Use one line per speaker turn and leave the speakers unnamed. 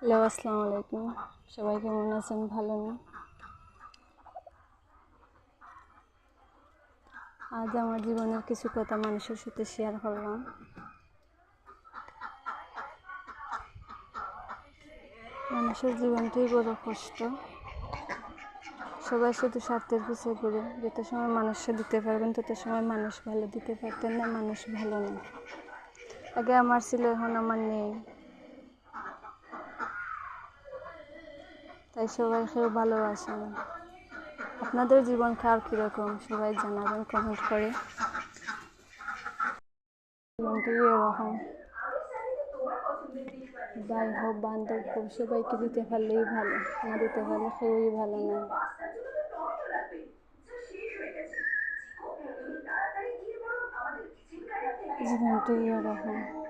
Hello, আসসালামু আলাইকুম। সবাই কেমন আছেন? ভালো না? আজ আমার জীবনের কিছু কথা মানুষের সাথে শেয়ার করলাম। মানুষের জীবনটাই বড় কষ্ট। সবাই শুধু স্বার্থের পিছিয়ে ঘুরে। যত সময় মানুষকে দিতে পারবেন তত সময় মানুষ ভালো দিতে পারতেন না, মানুষ ভালো না। আগে আমার ছিল, এখন আমার নেই, তাই সবাই কেউ ভালোবাসে না। আপনাদের জীবন কার কীরকম সবাই জানাবেন কমেন্ট করে। জীবনটাই এরকম, ভাই হোক বান্ধব হোক সবাইকে দিতে পারলেই ভালো, না দিতে পারলে কেউই ভালো না। জীবনটাই এরকম।